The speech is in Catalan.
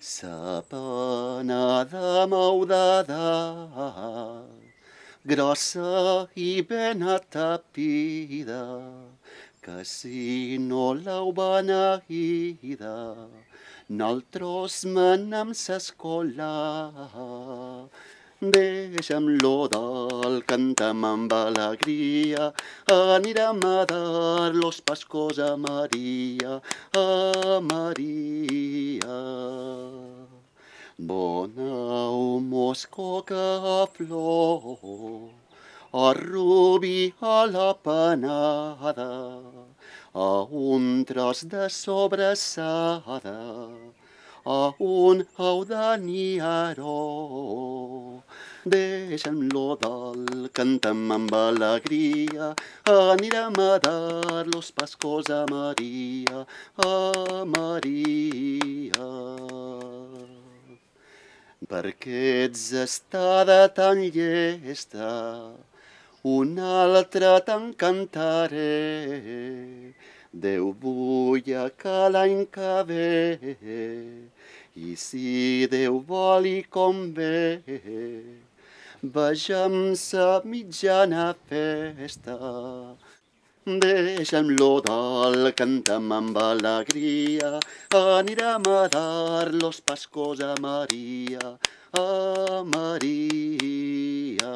Sa panada maudada, grossa i ben atapida, que si no l'heu beneïda, naltros menam s'escola. Deixa'm-lo dalt, cantem amb alegria, anirem a dar los pascos a Maria, a Maria. Bona mosco que flor, a rubi a la panada, a un tros de sobrassada, a un au de niaró. Deixa'm-lo dalt, cantem amb alegria, anirem a dar los pascos a Maria, a Maria. Perquè ets estada tan llesta, un altre t'encantaré. Déu vull que l'any que ve, i si Déu vol i convé, vegem sa mitjana festa. Deixa'm-lo dalt, cantem amb alegria, anirem a dar los pascos a Maria, a Maria.